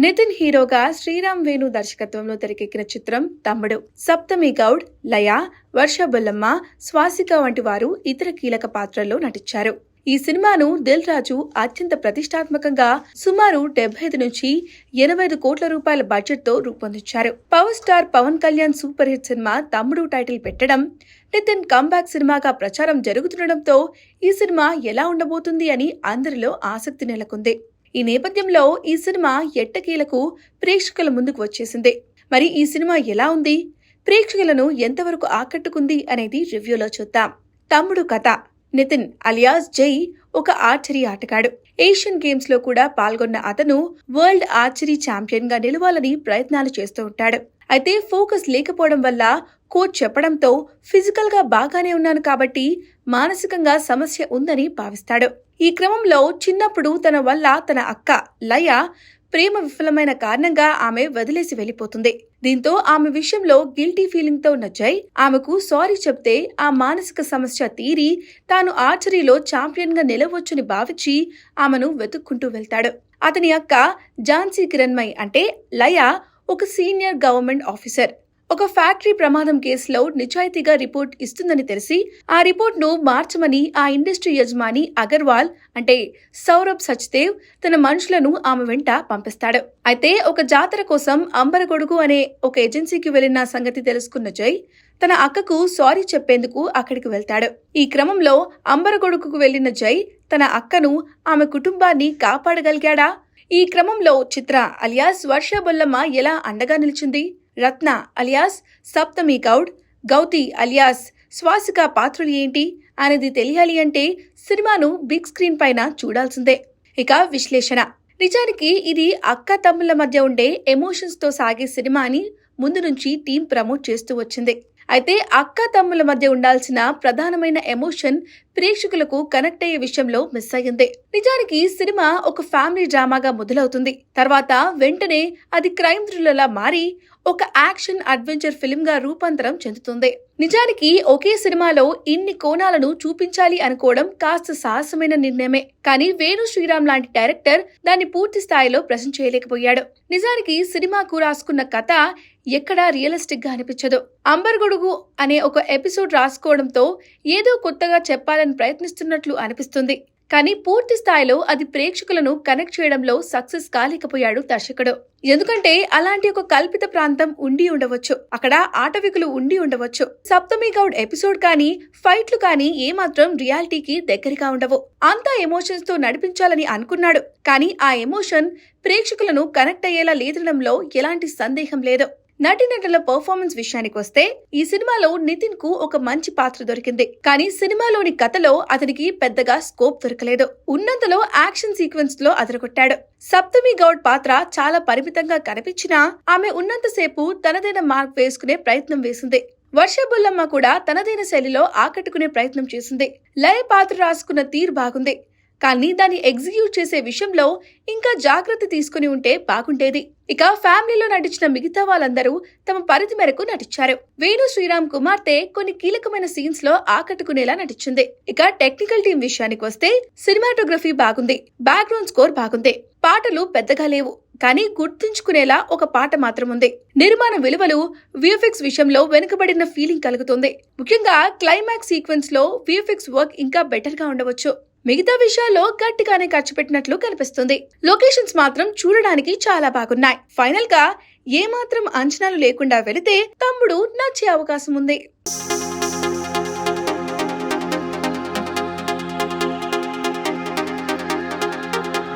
నితిన్ హీరోగా శ్రీరామ్ వేణు దర్శకత్వంలో తెరకెక్కిన చిత్రం తమ్ముడు. సప్తమి గౌడ్, లయ, వర్ష బొల్లమ్మ, స్వాసిక వంటి వారు ఇతర కీలక పాత్రల్లో నటించారు. ఈ సినిమాను దిల్ రాజు అత్యంత ప్రతిష్టాత్మకంగా సుమారు 75 నుంచి 85 కోట్ల రూపాయల బడ్జెట్ తో రూపొందించారు. Power star Pawan Kalyan super hit cinema Thammudu title పెట్టడం, నితిన్ కంబ్యాక్ సినిమాగా ప్రచారం జరుగుతుండటంతో ఈ సినిమా ఎలా ఉండబోతుంది అని అందరిలో ఆసక్తి నెలకొంది. ఈ నేపథ్యంలో ఈ సినిమా ఎట్టకేలకు ప్రేక్షకుల ముందుకు వచ్చేసింది. మరి ఈ సినిమా ఎలా ఉంది, ప్రేక్షకులను ఎంతవరకు ఆకట్టుకుంది అనేది రివ్యూలో చూద్దాం. తమ్ముడు కథ. నితిన్ అలియాస్ జై ఒక ఆర్చరీ ఆటగాడు. ఏషియన్ గేమ్స్ లో కూడా పాల్గొన్న అతను వరల్డ్ ఆర్చరీ ఛాంపియన్ గా నిలవాలని ప్రయత్నాలు చేస్తూ ఉంటాడు. అయితే ఫోకస్ లేకపోవడం వల్ల కోచ్ చెప్పడంతో ఫిజికల్ గా బాగానే ఉన్నాను కాబట్టి మానసికంగా సమస్య ఉందని భావిస్తాడు. ఈ క్రమంలో చిన్నప్పుడు తన వల్ల తన అక్క లయ ప్రేమ విఫలమైన కారణంగా ఆమె వదిలేసి వెళ్లిపోతుంది. దీంతో ఆమె విషయంలో గిల్టీ ఫీలింగ్ తో ఉన్న జై ఆమెకు సారీ చెప్తే ఆ మానసిక సమస్య తీరి తాను ఆర్చరీలో ఛాంపియన్ గా నిలవొచ్చని భావించి ఆమెను వెతుక్కుంటూ వెళ్తాడు. అతని అక్క ఝాన్సీ కిరణ్మయి అంటే లయ ఒక సీనియర్ గవర్నమెంట్ ఆఫీసర్. ఒక ఫ్యాక్టరీ ప్రమాదం కేసులో నిజాయితీగా రిపోర్ట్ ఇస్తుందని తెలిసి ఆ రిపోర్ట్ ను మార్చమని ఆ ఇండస్ట్రీ యజమాని అగర్వాల్ అంటే సౌరభ్ సచ్దేవ్ తన మనుషులను ఆమె వెంట పంపిస్తాడు. అయితే ఒక జాతర కోసం అంబరగొడుగు అనే ఒక ఏజెన్సీకి వెళ్లిన సంగతి తెలుసుకున్న జై తన అక్కకు సారీ చెప్పేందుకు అక్కడికి వెళ్తాడు. ఈ క్రమంలో అంబరగొడుగుకు వెళ్లిన జై తన అక్కను ఆమె కుటుంబాన్ని కాపాడగలిగాడా? ఈ క్రమంలో చిత్ర అలియాస్ వర్ష బొల్లమ్మ ఎలా అండగా నిలిచింది? రత్న అలియాస్ సప్తమి గౌడ్, గౌతి అలియాస్ స్వాసిక పాత్రలు ఏంటి అనేది తెలియాలి అంటే సినిమాను బిగ్ స్క్రీన్ పైన చూడాల్సిందే. ఇక విశ్లేషణ. నిజానికి ఇది అక్క తమ్ముళ్ల మధ్య ఉండే ఎమోషన్స్ తో సాగే సినిమా అని ముందు నుంచి టీం ప్రమోట్ చేస్తూ వచ్చింది. అయితే అక్క తమ్ముల మధ్య ఉండాల్సిన ప్రధానమైన ఎమోషన్ ప్రేక్షకులకు కనెక్ట్ అయ్యే విషయంలో మిస్ అయ్యింది. నిజానికి సినిమా ఒక ఫ్యామిలీ డ్రామాగా మొదలవుతుంది. తర్వాత వెంటనే అది క్రైమ్ థ్రిల్లర్లా మారి ఒక యాక్షన్ అడ్వెంచర్ ఫిల్మ్ గా రూపాంతరం చెందుతుంది. నిజానికి ఒకే సినిమాలో ఇన్ని కోణాలను చూపించాలి అనుకోవడం కాస్త సాహసమైన నిర్ణయమే. కానీ వేణు శ్రీరామ్ లాంటి డైరెక్టర్ దాన్ని పూర్తి స్థాయిలో ప్రెజెంట్ చేయలేకపోయాడు. నిజానికి సినిమాకు రాసుకున్న కథ ఎక్కడా రియలిస్టిక్ గా అనిపించదు. అంబర్గొడుగు అనే ఒక ఎపిసోడ్ రాసుకోవడంతో ఏదో కొత్తగా చెప్పాలని ప్రయత్నిస్తున్నట్లు అనిపిస్తుంది. కానీ పూర్తి స్థాయిలో అది ప్రేక్షకులను కనెక్ట్ చేయడంలో సక్సెస్ కాలేకపోయాడు దర్శకుడు. ఎందుకంటే అలాంటి ఒక కల్పిత ప్రాంతం ఉండి ఉండవచ్చు, అక్కడ ఆటవికులు ఉండి ఉండవచ్చు. సప్తమి గౌడ్ ఎపిసోడ్ కానీ ఫైట్లు కానీ ఏమాత్రం రియాలిటీకి దగ్గరగా ఉండవు. అంతా ఎమోషన్స్ తో నడిపించాలని అనుకున్నాడు. కానీ ఆ ఎమోషన్ ప్రేక్షకులను కనెక్ట్ అయ్యేలా లేదనడంలో ఎలాంటి సందేహం లేదు. నటీనటుల పర్ఫార్మెన్స్ విషయానికి వస్తే ఈ సినిమాలో నితిన్ కు ఒక మంచి పాత్ర దొరికింది. కానీ సినిమాలోని కథలో అతనికి పెద్దగా స్కోప్ దొరకలేదు. ఉన్నంతలో యాక్షన్ సీక్వెన్స్ లో అదరగొట్టాడు. సప్తమి గౌడ్ పాత్ర చాలా పరిమితంగా కనిపించినా ఆమె ఉన్నంతసేపు తనదైన మార్క్ వేసుకునే ప్రయత్నం వేసింది. వర్ష బొల్లమ్మ కూడా తనదైన శైలిలో ఆకట్టుకునే ప్రయత్నం చేసింది. లయ పాత్ర రాసుకున్న తీరు బాగుంది. కానీ దాన్ని ఎగ్జిక్యూట్ చేసే విషయంలో ఇంకా జాగ్రత్త తీసుకుని ఉంటే బాగుండేది. ఇక ఫ్యామిలీలో నటించిన మిగతా వాళ్ళందరూ తమ పరిధి మేరకు నటించారు. వేణు శ్రీరామ్ కుమార్తె కొన్ని కీలకమైన సీన్స్ లో ఆకట్టుకునేలా నటించింది. ఇక టెక్నికల్ టీం విషయానికి వస్తే సినిమాటోగ్రఫీ బాగుంది, బ్యాక్గ్రౌండ్ స్కోర్ బాగుంది, పాటలు పెద్దగా లేవు. కానీ గుర్తుంచుకునేలా ఒక పాట మాత్రం ఉంది. నిర్మాణ విలువలు విఎఫ్ఎక్స్ విషయంలో వెనుకబడిన ఫీలింగ్ కలుగుతుంది. ముఖ్యంగా క్లైమాక్స్ సీక్వెన్స్ లో విఎఫ్ఎక్స్ వర్క్ ఇంకా బెటర్ గా ఉండవచ్చు. మిగతా విషయాల్లో గట్టిగానే ఖర్చు పెట్టినట్లు కనిపిస్తుంది. లొకేషన్స్ మాత్రం చూడడానికి చాలా బాగున్నాయి. ఫైనల్ గా ఏమాత్రం అంచనాలు లేకుండా వెళితే తమ్ముడు నచ్చే అవకాశం ఉంది.